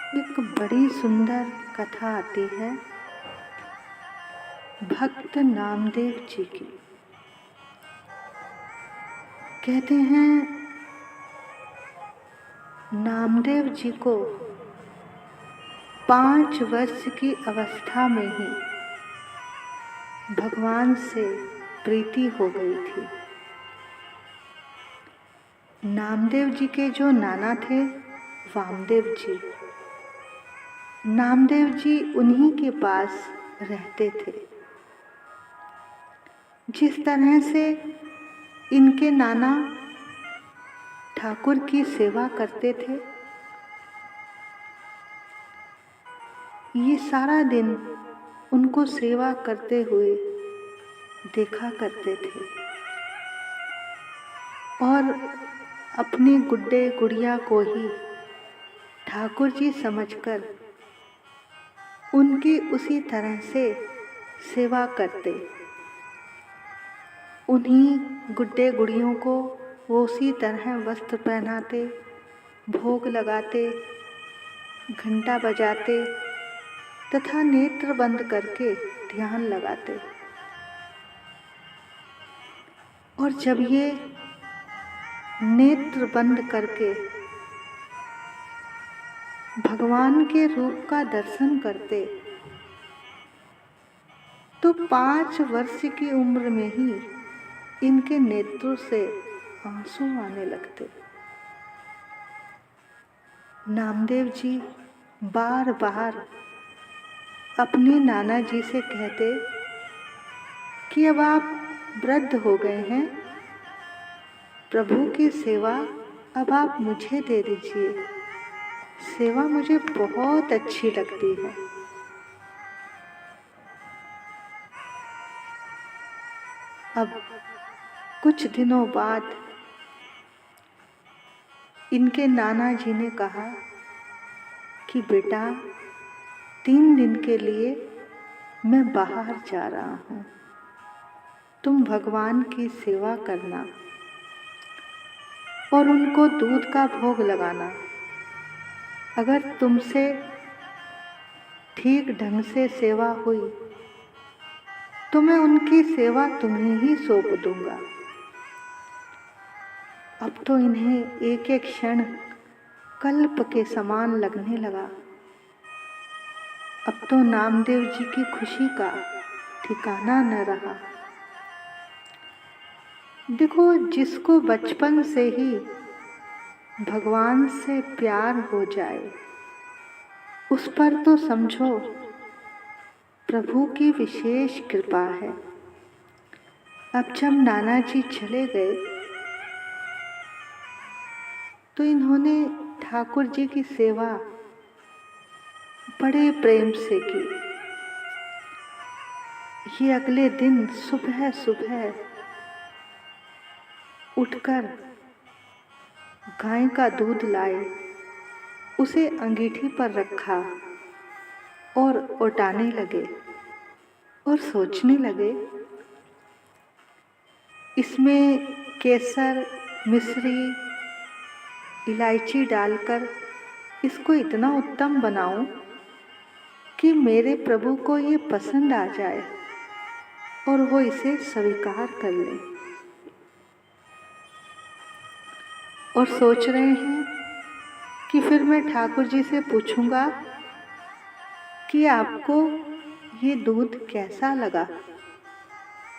एक बड़ी सुंदर कथा आती है भक्त नामदेव जी की। कहते हैं नामदेव जी को 5 वर्ष की अवस्था में ही भगवान से प्रीति हो गई थी। नामदेव जी के जो नाना थे वामदेव जी, नामदेव जी उन्हीं के पास रहते थे। जिस तरह से इनके नाना ठाकुर की सेवा करते थे, ये सारा दिन उनको सेवा करते हुए देखा करते थे और अपने गुड्डे गुड़िया को ही ठाकुर जी समझकर उनकी उसी तरह से सेवा करते। उन्हीं गुड्डे गुड़ियों को वो उसी तरह वस्त्र पहनाते, भोग लगाते, घंटा बजाते तथा नेत्र बंद करके ध्यान लगाते। और जब ये नेत्र बंद करके भगवान के रूप का दर्शन करते तो 5 वर्ष की उम्र में ही इनके नेत्रों से आंसू आने लगते। नामदेव जी बार बार अपने नाना जी से कहते कि अब आप वृद्ध हो गए हैं, प्रभु की सेवा अब आप मुझे दे दीजिए, सेवा मुझे बहुत अच्छी लगती है। अब कुछ दिनों बाद इनके नाना जी ने कहा कि बेटा 3 दिन के लिए मैं बाहर जा रहा हूँ, तुम भगवान की सेवा करना और उनको दूध का भोग लगाना। अगर तुमसे ठीक ढंग से सेवा हुई तो मैं उनकी सेवा तुम्हें ही सौंप दूंगा। अब तो इन्हें एक एक क्षण कल्प के समान लगने लगा। अब तो नामदेव जी की खुशी का ठिकाना न रहा। देखो, जिसको बचपन से ही भगवान से प्यार हो जाए उस पर तो समझो प्रभु की विशेष कृपा है। अब जब नाना जी चले गए तो इन्होंने ठाकुर जी की सेवा बड़े प्रेम से की। ये अगले दिन सुबह सुबह उठकर गाय का दूध लाए, उसे अंगीठी पर रखा और ओटाने लगे और सोचने लगे, इसमें केसर, मिश्री, इलायची डालकर इसको इतना उत्तम बनाऊं कि मेरे प्रभु को ये पसंद आ जाए और वो इसे स्वीकार कर ले। और सोच रहे हैं कि फिर मैं ठाकुर जी से पूछूंगा कि आपको ये दूध कैसा लगा,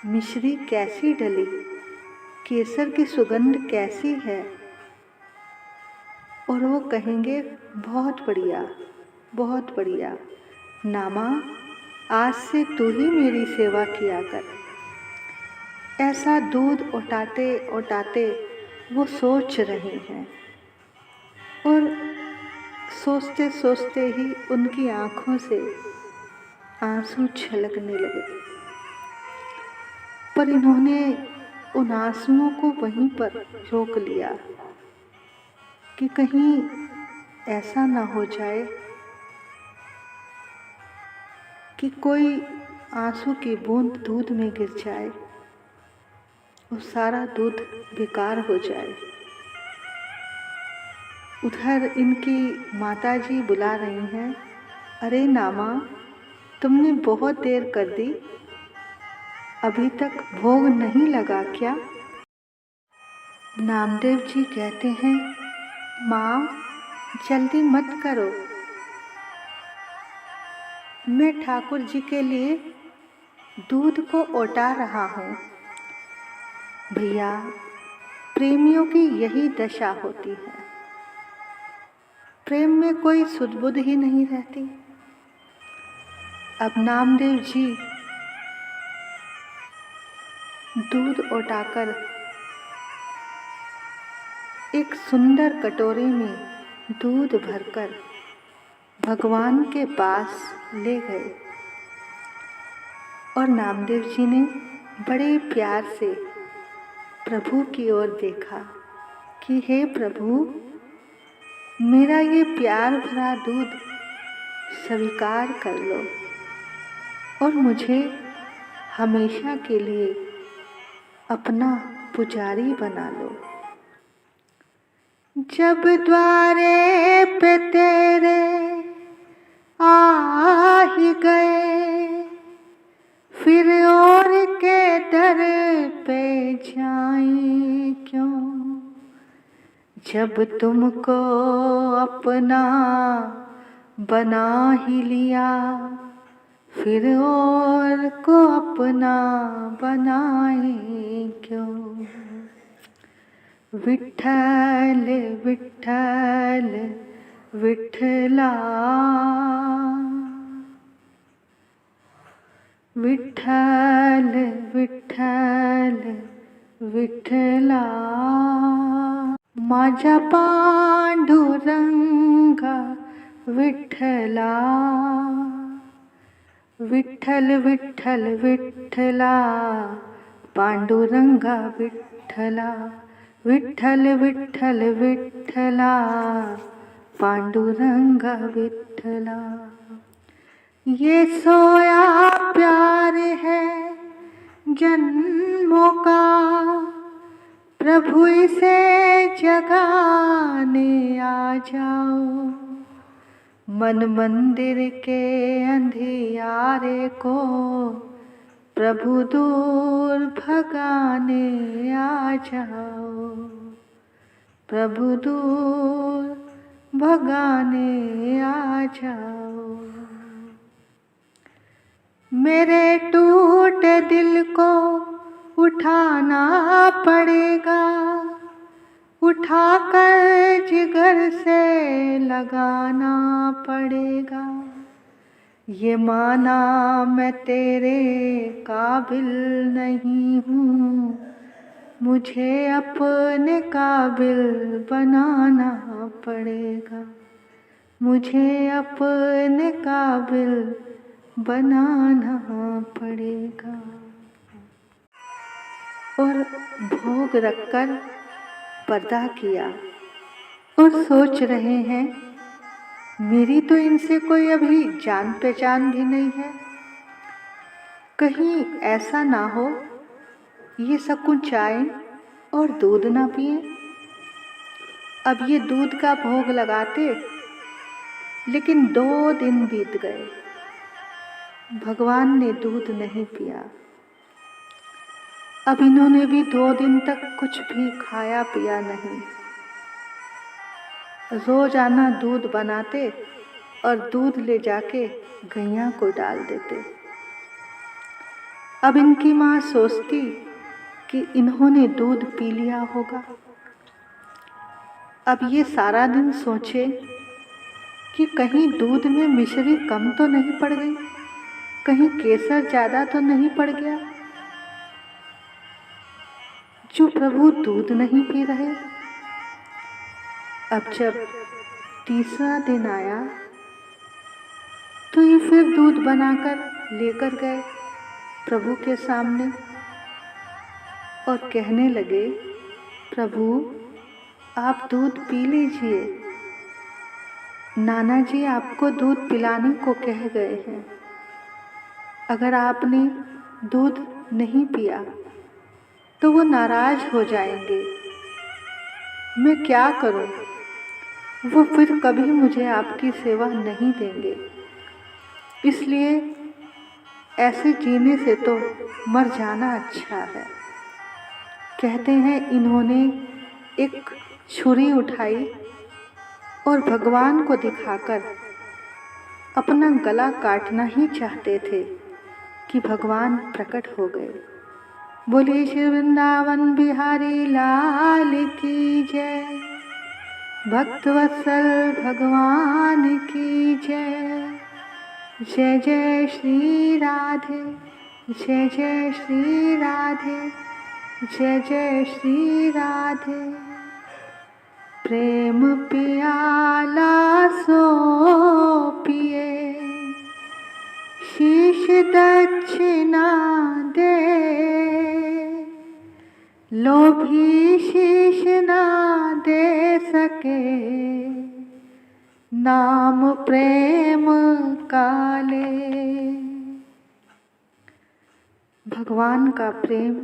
मिश्री कैसी डली, केसर की सुगंध कैसी है। और वो कहेंगे बहुत बढ़िया, बहुत बढ़िया, नामा आज से तू ही मेरी सेवा किया कर। ऐसा दूध ओटाते ओटाते वो सोच रहे हैं और सोचते सोचते ही उनकी आँखों से आंसू छलकने लगे। पर इन्होंने उन आंसुओं को वहीं पर रोक लिया कि कहीं ऐसा ना हो जाए कि कोई आंसू की बूंद दूध में गिर जाए और सारा दूध बेकार हो जाए। उधर इनकी माताजी बुला रही हैं, अरे नामा, तुमने बहुत देर कर दी, अभी तक भोग नहीं लगा क्या? नामदेव जी कहते हैं, माँ जल्दी मत करो, मैं ठाकुर जी के लिए दूध को ओटा रहा हूँ। भैया, प्रेमियों की यही दशा होती है, प्रेम में कोई सुध-बुध ही नहीं रहती। अब नामदेव जी दूध ओटाकर एक सुंदर कटोरे में दूध भरकर भगवान के पास ले गए और नामदेव जी ने बड़े प्यार से प्रभु की ओर देखा कि हे प्रभु, मेरा ये प्यार भरा दूध स्वीकार कर लो और मुझे हमेशा के लिए अपना पुजारी बना लो। जब द्वारे पे तेरे आ ही गए, फिर और के दर पे जाएं क्यों? जब तुमको अपना बना ही लिया, फिर और को अपना बनाए क्यों? विठ्ठल विठ्ठल विठ्ठला, विठ्ठल विठ्ठल विठ्ठला, माझा पांडुरंगा विठ्ठला, विठ्ठल विठ्ठल विठ्ठला, पांडुरंगा विठ्ठला, विठ्ठल विठ्ठल विठ्ठला, पांडुरंगा विठ्ठला। ये सोया प्यार है जन्मों का, प्रभु इसे जगाने आ जाओ। मन मंदिर के अंधियारे को प्रभु दूर भगाने आ जाओ, प्रभु दूर भगाने आ जाओ। मेरे टूटे दिल को उठाना पड़ेगा, उठाकर जिगर से लगाना पड़ेगा। ये माना मैं तेरे काबिल नहीं हूँ, मुझे अपने काबिल बनाना पड़ेगा, मुझे अपने काबिल बनाना पड़ेगा। और भोग रखकर पर्दा किया और सोच रहे हैं, मेरी तो इनसे कोई अभी जान पहचान भी नहीं है, कहीं ऐसा ना हो ये सकुचाएं और दूध ना पिए। अब ये दूध का भोग लगाते, लेकिन 2 दिन बीत गए, भगवान ने दूध नहीं पिया। अब इन्होंने भी 2 दिन तक कुछ भी खाया पिया नहीं। रोजाना दूध बनाते और दूध ले जाके गैया को डाल देते। अब इनकी माँ सोचती कि इन्होंने दूध पी लिया होगा। अब ये सारा दिन सोचे कि कहीं दूध में मिश्री कम तो नहीं पड़ गई, कहीं केसर ज़्यादा तो नहीं पड़ गया, जो प्रभु दूध नहीं पी रहे। अब जब तीसरा दिन आया तो ये फिर दूध बनाकर लेकर गए प्रभु के सामने और कहने लगे, प्रभु आप दूध पी लीजिए, नाना जी आपको दूध पिलाने को कह गए हैं। अगर आपने दूध नहीं पिया तो वो नाराज हो जाएंगे, मैं क्या करूं? वो फिर कभी मुझे आपकी सेवा नहीं देंगे। इसलिए ऐसे जीने से तो मर जाना अच्छा है। कहते हैं इन्होंने एक छुरी उठाई और भगवान को दिखाकर अपना गला काटना ही चाहते थे कि भगवान प्रकट हो गए। बोलिए श्री वृंदावन बिहारी लाल की जय, भक्तवत्सल भगवान की जय। जय जय श्री राधे, जय जय श्री राधे, जय जय श्री राधे। प्रेम प्याला सो पिए, शीश दक्षिणा दे, लोभी शीश ना दे सके, नाम प्रेम काले। भगवान का प्रेम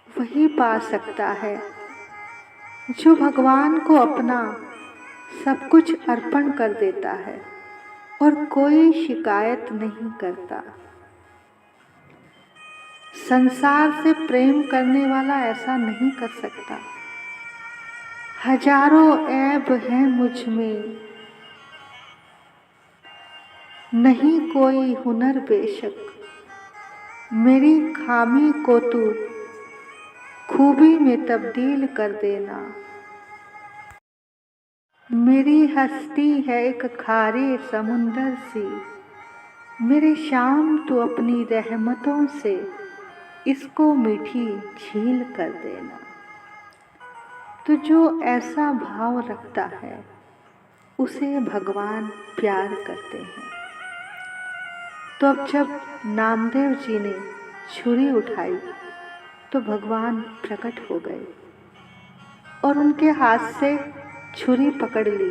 वही पा सकता है जो भगवान को अपना सब कुछ अर्पण कर देता है और कोई शिकायत नहीं करता। संसार से प्रेम करने वाला ऐसा नहीं कर सकता। हजारों ऐब हैं मुझ में, नहीं कोई हुनर बेशक, मेरी खामी को तू खूबी में तब्दील कर देना। मेरी हस्ती है एक खारे समुंदर सी, मेरे शाम तू अपनी रहमतों से इसको मीठी झील कर देना। तो जो ऐसा भाव रखता है उसे भगवान प्यार करते हैं। तो अब जब नामदेव जी ने छुरी उठाई तो भगवान प्रकट हो गए और उनके हाथ से छुरी पकड़ ली।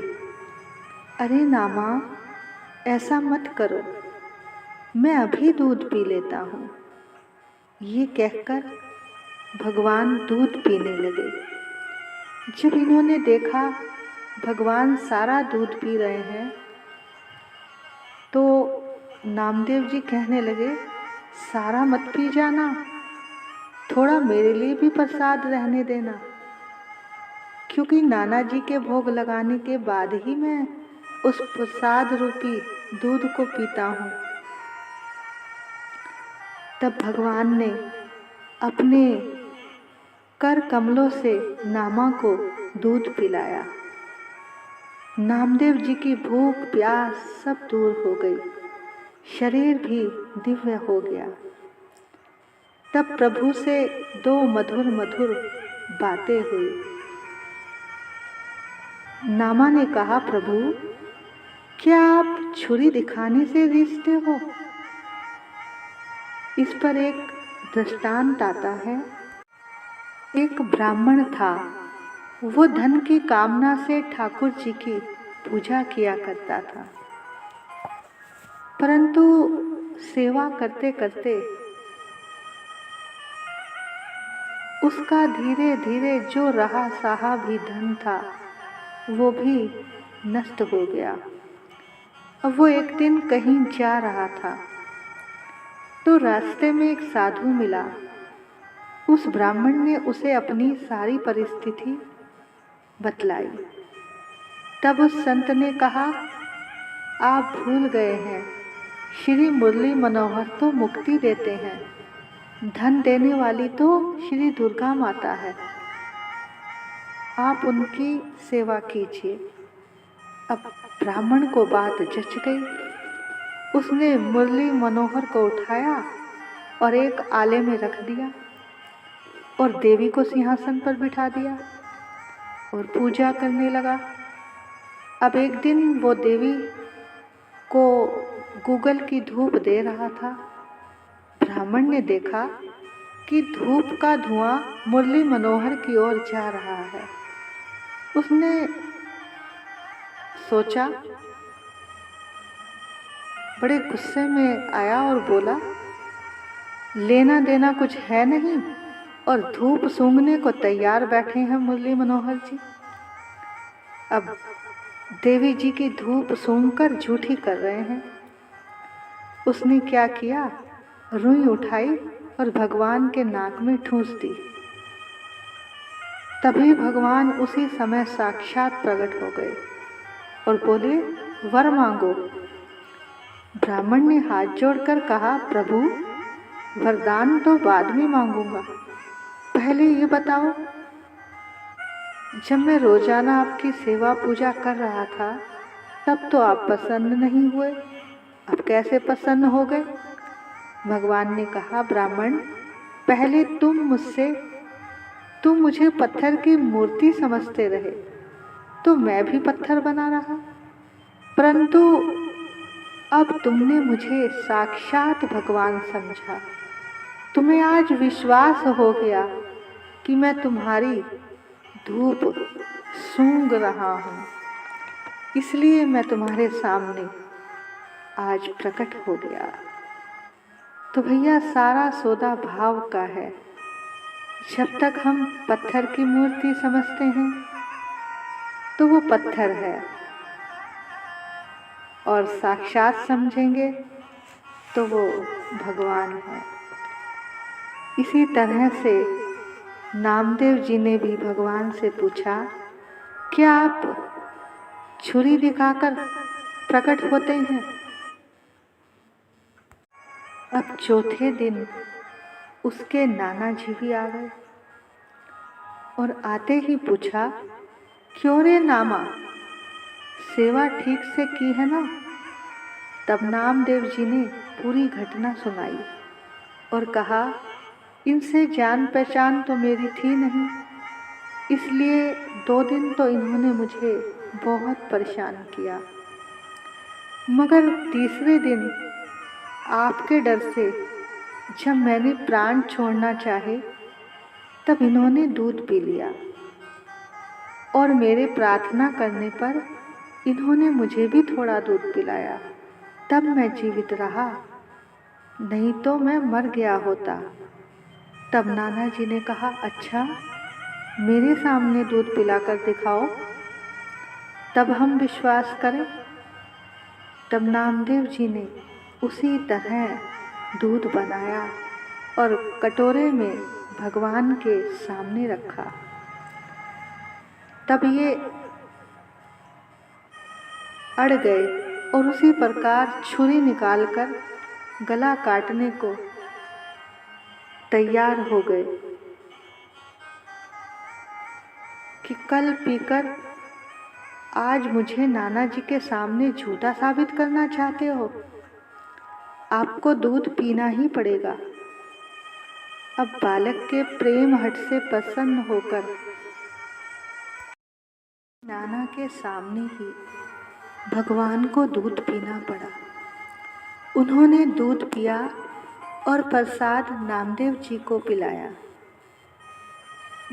अरे नामा, ऐसा मत करो, मैं अभी दूध पी लेता हूँ। ये कहकर भगवान दूध पीने लगे। जब इन्होंने देखा भगवान सारा दूध पी रहे हैं तो नामदेव जी कहने लगे, सारा मत पी जाना, थोड़ा मेरे लिए भी प्रसाद रहने देना, क्योंकि नाना जी के भोग लगाने के बाद ही मैं उस प्रसाद रूपी दूध को पीता हूँ। तब भगवान ने अपने कर कमलों से नामा को दूध पिलाया। नामदेव जी की भूख प्यास सब दूर हो गई, शरीर भी दिव्य हो गया। तब प्रभु से दो मधुर मधुर बातें हुई। नामा ने कहा, प्रभु क्या आप छुरी दिखाने से रिश्ते हो? इस पर एक दृष्टांत आता है। एक ब्राह्मण था, वो धन की कामना से ठाकुर जी की पूजा किया करता था, परंतु सेवा करते करते उसका धीरे धीरे जो रहा सहा भी धन था वो भी नष्ट हो गया। अब वो एक दिन कहीं जा रहा था तो रास्ते में एक साधु मिला। उस ब्राह्मण ने उसे अपनी सारी परिस्थिति बतलाई। तब उस संत ने कहा, आप भूल गए हैं, श्री मुरली मनोहर तो मुक्ति देते हैं, धन देने वाली तो श्री दुर्गा माता है, आप उनकी सेवा कीजिए। अब ब्राह्मण को बात जच गई। उसने मुरली मनोहर को उठाया और एक आले में रख दिया और देवी को सिंहासन पर बिठा दिया और पूजा करने लगा। अब एक दिन वो देवी को गूगल की धूप दे रहा था। ब्राह्मण ने देखा कि धूप का धुआं मुरली मनोहर की ओर जा रहा है। उसने सोचा, बड़े गुस्से में आया और बोला, लेना देना कुछ है नहीं और धूप सूंघने को तैयार बैठे हैं मुरली मनोहर जी। अब देवी जी की धूप सूंघकर झूठी कर रहे हैं। उसने क्या किया, रुई उठाई और भगवान के नाक में ठूंस दी। तभी भगवान उसी समय साक्षात प्रकट हो गए और बोले, वर मांगो। ब्राह्मण ने हाथ जोड़कर कहा, प्रभु वरदान तो बाद में मांगूंगा, पहले ये बताओ, जब मैं रोजाना आपकी सेवा पूजा कर रहा था तब तो आप प्रसन्न नहीं हुए, अब कैसे प्रसन्न हो गए? भगवान ने कहा, ब्राह्मण पहले तुम मुझे पत्थर की मूर्ति समझते रहे तो मैं भी पत्थर बना रहा, परंतु अब तुमने मुझे साक्षात भगवान समझा। तुम्हें आज विश्वास हो गया कि मैं तुम्हारी धूप सूंघ रहा हूँ, इसलिए मैं तुम्हारे सामने आज प्रकट हो गया। तो भैया सारा सौदा भाव का है। जब तक हम पत्थर की मूर्ति समझते हैं तो वो पत्थर है, और साक्षात समझेंगे तो वो भगवान है। इसी तरह से नामदेव जी ने भी भगवान से पूछा, क्या आप छुरी दिखाकर प्रकट होते हैं? अब चौथे दिन उसके नाना जी भी आ गए और आते ही पूछा, क्यों रे नामा, सेवा ठीक से की है ना? तब नामदेव जी ने पूरी घटना सुनाई और कहा, इनसे जान पहचान तो मेरी थी नहीं, इसलिए 2 दिन तो इन्होंने मुझे बहुत परेशान किया, मगर तीसरे दिन आपके डर से जब मैंने प्राण छोड़ना चाहे तब इन्होंने दूध पी लिया और मेरे प्रार्थना करने पर इन्होंने मुझे भी थोड़ा दूध पिलाया, तब मैं जीवित रहा, नहीं तो मैं मर गया होता। तब नाना जी ने कहा, अच्छा मेरे सामने दूध पिलाकर दिखाओ, तब हम विश्वास करें। तब नामदेव जी ने उसी तरह दूध बनाया और कटोरे में भगवान के सामने रखा। तब ये अड़ गए और उसी प्रकार छुरी निकालकर गला काटने को तैयार हो गए कि कल पीकर आज मुझे नाना जी के सामने झूठा साबित करना चाहते हो, आपको दूध पीना ही पड़ेगा। अब बालक के प्रेम हट से प्रसन्न होकर नाना के सामने ही भगवान को दूध पीना पड़ा। उन्होंने दूध पिया और प्रसाद नामदेव जी को पिलाया।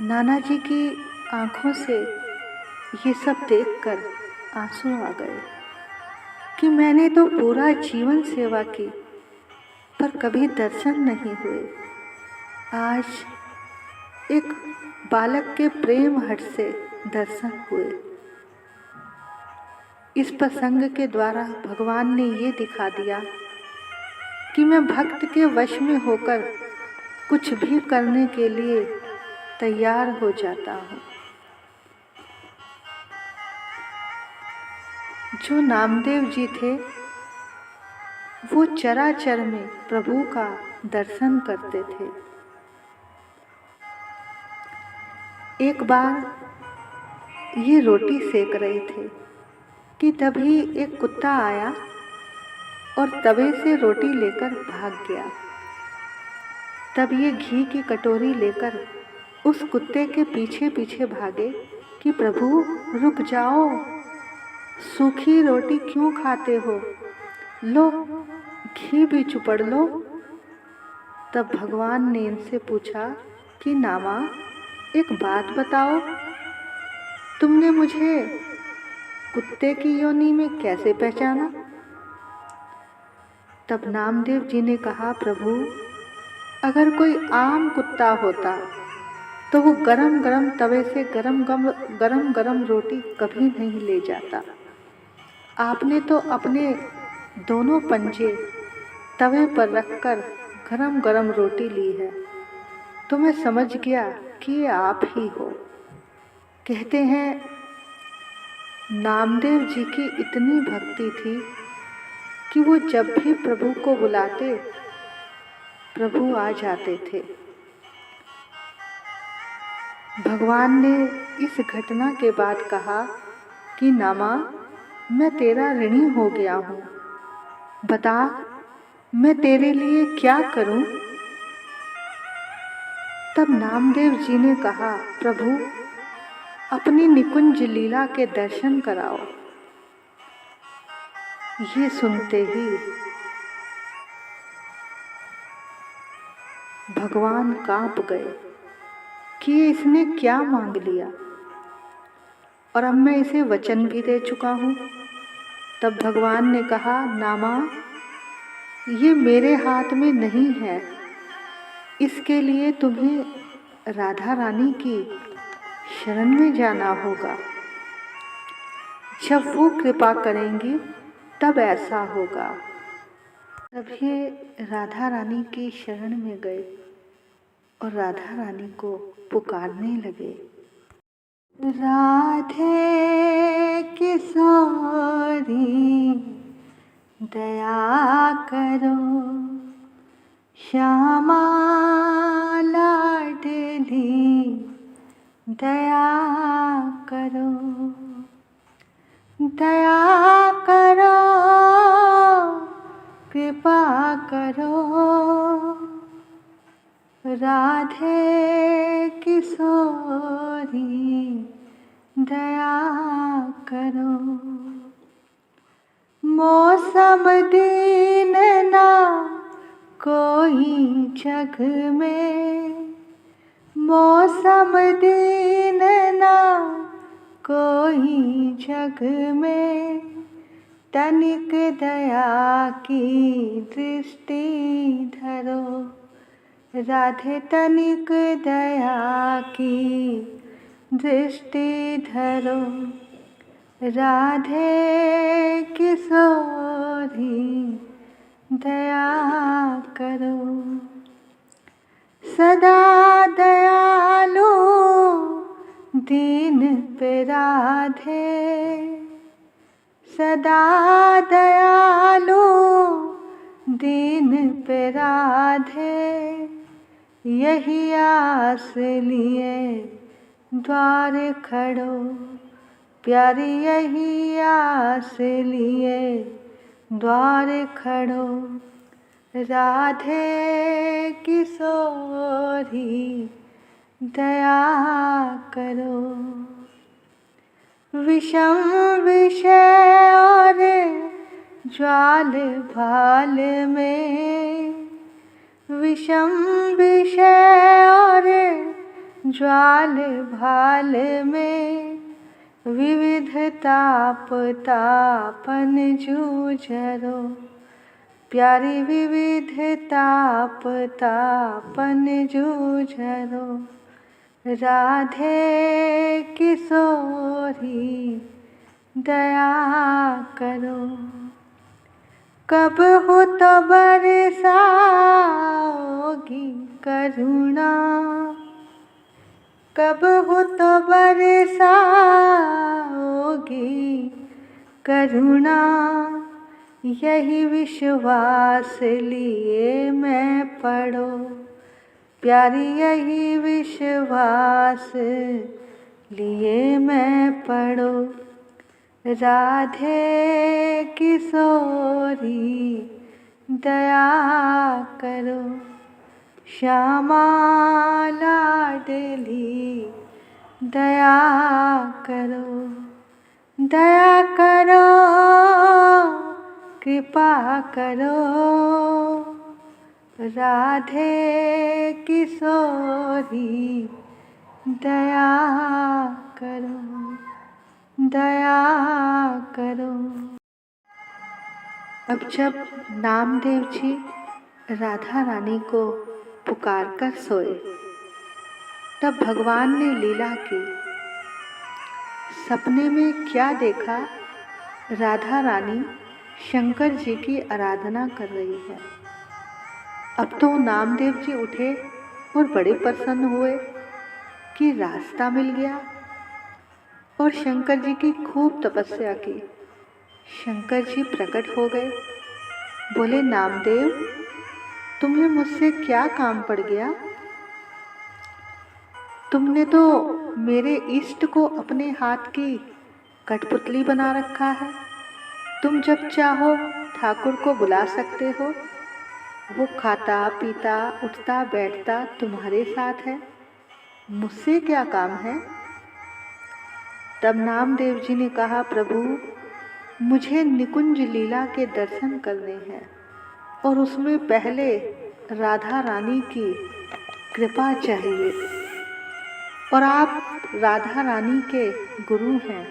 नाना जी की आंखों से ये सब देखकर आंसू आ गए कि मैंने तो पूरा जीवन सेवा की पर कभी दर्शन नहीं हुए, आज एक बालक के प्रेम हट से दर्शन हुए। इस प्रसंग के द्वारा भगवान ने ये दिखा दिया कि मैं भक्त के वश में होकर कुछ भी करने के लिए तैयार हो जाता हूँ। जो नामदेव जी थे वो चराचर में प्रभु का दर्शन करते थे। एक बार ये रोटी सेक रहे थे कि तभी एक कुत्ता आया और तवे से रोटी लेकर भाग गया। तब ये घी की कटोरी लेकर उस कुत्ते के पीछे पीछे भागे कि प्रभु रुक जाओ, सूखी रोटी क्यों खाते हो, लो घी भी चुपड़ लो। तब भगवान ने इनसे पूछा कि नामा एक बात बताओ, तुमने मुझे कुत्ते की योनि में कैसे पहचाना? तब नामदेव जी ने कहा, प्रभु अगर कोई आम कुत्ता होता तो वो गरम गरम तवे से गरम गरम गरम रोटी कभी नहीं ले जाता। आपने तो अपने दोनों पंजे तवे पर रखकर गरम गरम रोटी ली है, तो मैं समझ गया कि ये आप ही हो। कहते हैं नामदेव जी की इतनी भक्ति थी कि वो जब भी प्रभु को बुलाते, प्रभु आ जाते थे। भगवान ने इस घटना के बाद कहा कि नामा, मैं तेरा ऋणी हो गया हूँ, बता मैं तेरे लिए क्या करूँ। तब नामदेव जी ने कहा, प्रभु अपनी निकुंज लीला के दर्शन कराओ। ये सुनते ही भगवान कांप गए कि इसने क्या मांग लिया, और अब मैं इसे वचन भी दे चुका हूँ। तब भगवान ने कहा, नामा ये मेरे हाथ में नहीं है, इसके लिए तुम्हें राधा रानी की शरण में जाना होगा। जब वो कृपा करेंगी तब ऐसा होगा। तब ये राधा रानी की शरण में गए और राधा रानी को पुकारने लगे, राधे किशोरी दया करो, श्यामा लाडली दया करो, दया करो, कृपा करो, राधे किशोरी दया करो। मौसम दीन ना कोई जग में, मौसम दीन ना कोई जग में, तनिक दया की दृष्टि धरो, राधे तनिक दया की दृष्टि धरो, राधे किशोरी दया करो। सदा दयालु दीन पे राधे, सदा दयालु दीन पे राधे, यही आस लिए द्वार खड़ो, प्यारी यही आस लिए द्वार खड़ो, राधे किशोरी दया करो। विषम विषय और ज्वाल भाल में, विषम विषय और ज्वाल भाल में, विविध ताप तापन जूझरो, प्यारी विविध ताप तापन जूझरो, राधे किशोरी दया करो। कब हो तो बरसाओगी करुणा, कब हो तो बरसाओगी करुणा, यही विश्वास लिए मैं पढ़ो, प्यारी यही विश्वास लिए मैं पढ़ो, राधे किशोरी दया करो, श्यामा लाडली दया करो, दया करो, कृपा करो, राधे किशोरी दया करो, दया करो। अब जब नामदेव जी राधा रानी को पुकार कर सोए, तब भगवान ने लीला की। सपने में क्या देखा? राधा रानी शंकर जी की आराधना कर रही है। अब तो नामदेव जी उठे और बड़े प्रसन्न हुए कि रास्ता मिल गया, और शंकर जी की खूब तपस्या की। शंकर जी प्रकट हो गए, बोले नामदेव, तुम्हें मुझसे क्या काम पड़ गया? तुमने तो मेरे इष्ट को अपने हाथ की कठपुतली बना रखा है। तुम जब चाहो ठाकुर को बुला सकते हो। वो खाता पीता उठता बैठता तुम्हारे साथ है। मुझसे क्या काम है? तब नामदेव जी ने कहा, प्रभु, मुझे निकुंज लीला के दर्शन करने हैं, और उसमें पहले राधा रानी की कृपा चाहिए, और आप राधा रानी के गुरु हैं,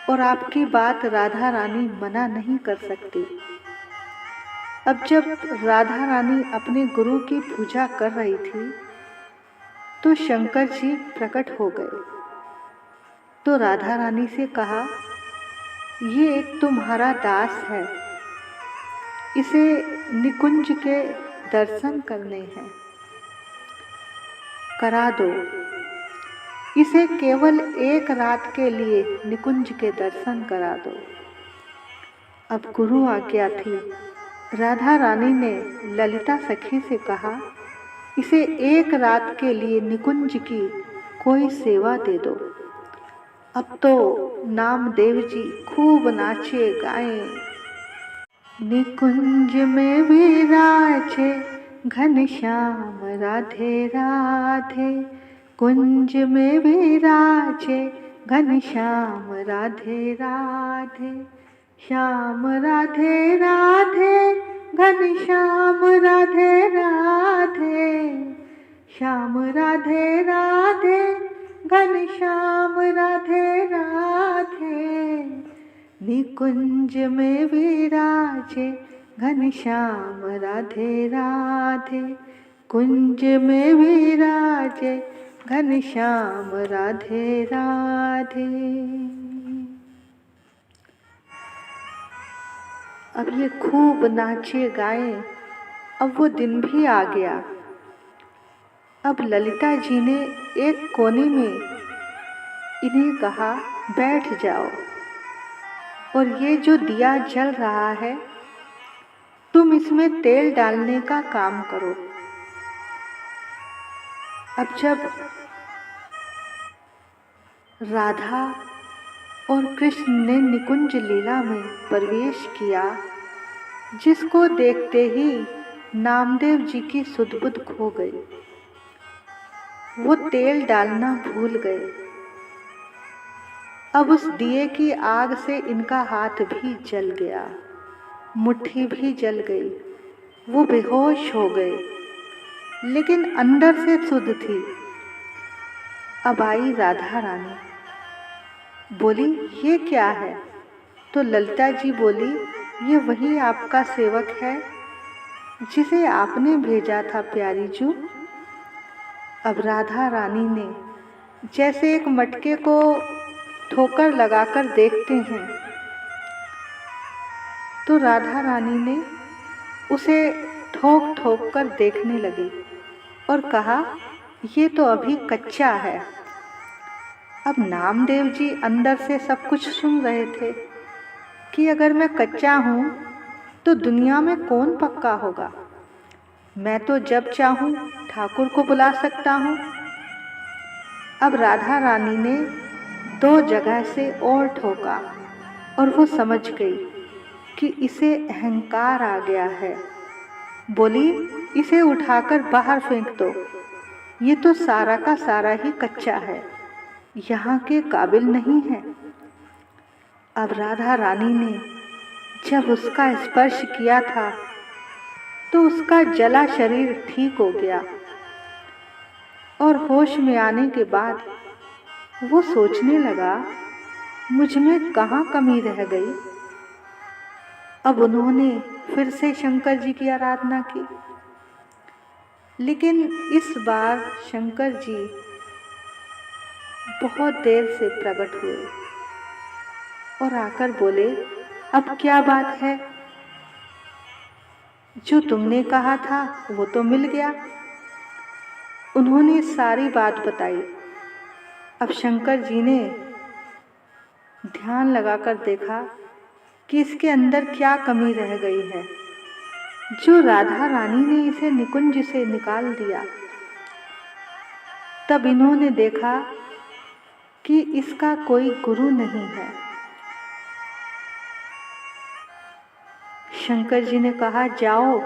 और आपकी बात राधा रानी मना नहीं कर सकती। अब जब राधा रानी अपने गुरु की पूजा कर रही थी तो शंकर जी प्रकट हो गए। तो राधा रानी से कहा, ये एक तुम्हारा दास है, इसे निकुंज के दर्शन करने हैं, करा दो। इसे केवल एक रात के लिए निकुंज के दर्शन करा दो। अब गुरु आज्ञा थी। राधा रानी ने ललिता सखी से कहा, इसे एक रात के लिए निकुंज की कोई सेवा दे दो। अब तो नामदेव जी खूब नाचे गाए। निकुंज में विराजे घनश्याम राधे राधे, कुंज में विराजे घनश्याम राधे राधे, श्याम राधे राधे घनश्याम राधे राधे, श्याम राधे राधे घनश्याम राधे राधे, निकुंज में विराजे घनश्याम राधे राधे, कुंज में विराजे घनश्याम राधे राधे। अब ये खूब नाचे गाए। अब वो दिन भी आ गया। अब ललिता जी ने एक कोने में इन्हें कहा, बैठ जाओ, और ये जो दिया जल रहा है तुम इसमें तेल डालने का काम करो। अब जब राधा और कृष्ण ने निकुंज लीला में प्रवेश किया, जिसको देखते ही नामदेव जी की सुध-बुध खो गई। वो तेल डालना भूल गए। अब उस दिए की आग से इनका हाथ भी जल गया, मुट्ठी भी जल गई। वो बेहोश हो गए, लेकिन अंदर से शुद्ध थी। अब आई राधा रानी, बोली, ये क्या है? तो ललिता जी बोली, ये वही आपका सेवक है जिसे आपने भेजा था प्यारी जू। अब राधा रानी ने जैसे एक मटके को ठोकर लगाकर देखते हैं, तो राधा रानी ने उसे ठोक ठोक कर देखने लगी और कहा, ये तो अभी कच्चा है। अब नामदेव जी अंदर से सब कुछ सुन रहे थे कि अगर मैं कच्चा हूँ तो दुनिया में कौन पक्का होगा। मैं तो जब चाहूँ ठाकुर को बुला सकता हूँ। अब राधा रानी ने 2 जगह से और ठोका और वो समझ गई कि इसे अहंकार आ गया है। बोली, इसे उठाकर बाहर फेंक दो, ये तो सारा का सारा ही कच्चा है, यहाँ के काबिल नहीं है। अब राधा रानी ने जब उसका स्पर्श किया था तो उसका जला शरीर ठीक हो गया, और होश में आने के बाद वो सोचने लगा, मुझ में कहाँ कमी रह गई। अब उन्होंने फिर से शंकर जी की आराधना की। लेकिन इस बार शंकर जी बहुत देर से प्रकट हुए और आकर बोले, अब क्या बात है? जो तुमने कहा था वो तो मिल गया। उन्होंने सारी बात बताई। अब शंकर जी ने ध्यान लगाकर देखा कि इसके अंदर क्या कमी रह गई है, जो राधा रानी ने इसे निकुंज से निकाल दिया। तब इन्होंने देखा कि इसका कोई गुरु नहीं है। शंकर जी ने कहा, जाओ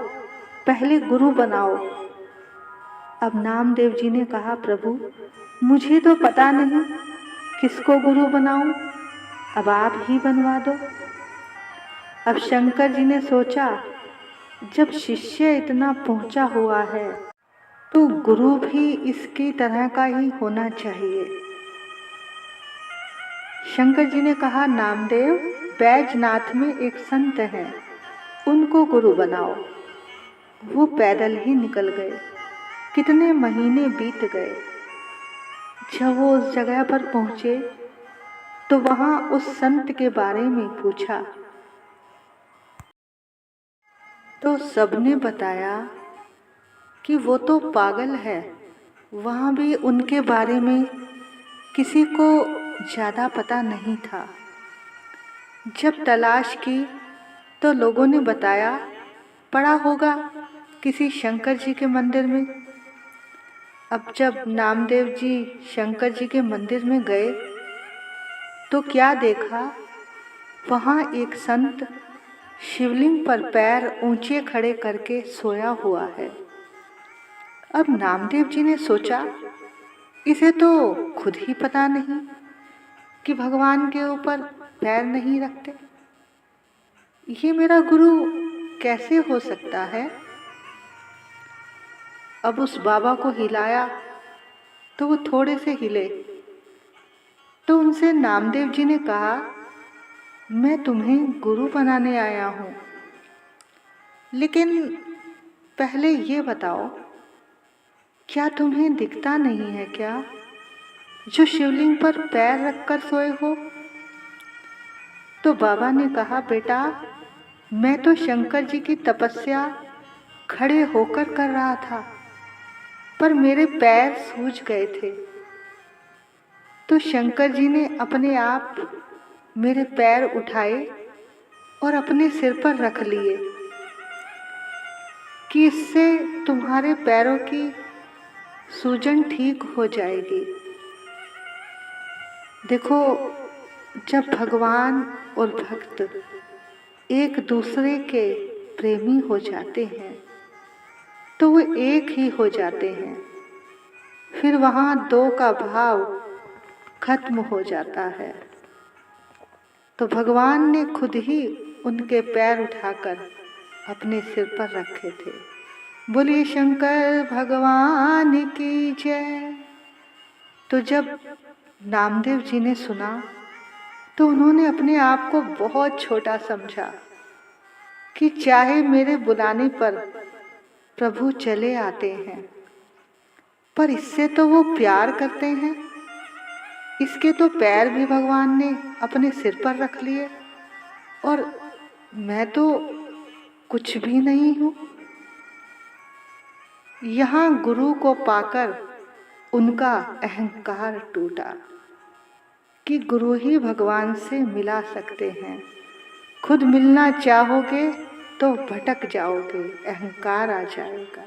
पहले गुरु बनाओ। अब नामदेव जी ने कहा, प्रभु मुझे तो पता नहीं किसको गुरु बनाऊं, अब आप ही बनवा दो। अब शंकर जी ने सोचा, जब शिष्य इतना पहुंचा हुआ है तो गुरु भी इसकी तरह का ही होना चाहिए। शंकर जी ने कहा, नामदेव बैजनाथ में एक संत हैं, उनको गुरु बनाओ। वो पैदल ही निकल गए। कितने महीने बीत गए। जब वो उस जगह पर पहुंचे तो वहां उस संत के बारे में पूछा तो सबने बताया कि वो तो पागल है। वहाँ भी उनके बारे में किसी को ज़्यादा पता नहीं था। जब तलाश की तो लोगों ने बताया, पड़ा होगा किसी शंकर जी के मंदिर में। अब जब नामदेव जी शंकर जी के मंदिर में गए तो क्या देखा, वहाँ एक संत शिवलिंग पर पैर ऊंचे खड़े करके सोया हुआ है। अब नामदेव जी ने सोचा, इसे तो खुद ही पता नहीं कि भगवान के ऊपर पैर नहीं रखते। ये मेरा गुरु कैसे हो सकता है? अब उस बाबा को हिलाया तो वो थोड़े से हिले। तो उनसे नामदेव जी ने कहा, मैं तुम्हें गुरु बनाने आया हूँ, लेकिन पहले ये बताओ, क्या तुम्हें दिखता नहीं है क्या, जो शिवलिंग पर पैर रखकर सोए हो? तो बाबा ने कहा, बेटा मैं तो शंकर जी की तपस्या खड़े होकर कर रहा था, पर मेरे पैर सूज गए थे। तो शंकर जी ने अपने आप मेरे पैर उठाए और अपने सिर पर रख लिए कि इससे तुम्हारे पैरों की सूजन ठीक हो जाएगी। देखो, जब भगवान और भक्त एक दूसरे के प्रेमी हो जाते हैं तो वो एक ही हो जाते हैं। फिर वहाँ दो का भाव खत्म हो जाता है। तो भगवान ने खुद ही उनके पैर उठाकर अपने सिर पर रखे थे। बोलिए शंकर भगवान की जय। तो जब नामदेव जी ने सुना तो उन्होंने अपने आप को बहुत छोटा समझा कि चाहे मेरे बुलाने पर प्रभु चले आते हैं, पर इससे तो वो प्यार करते हैं। इसके तो पैर भी भगवान ने अपने सिर पर रख लिए और मैं तो कुछ भी नहीं हूँ। यहाँ गुरु को पाकर उनका अहंकार टूटा कि गुरु ही भगवान से मिला सकते हैं। खुद मिलना चाहोगे तो भटक जाओगे, अहंकार आ जाएगा।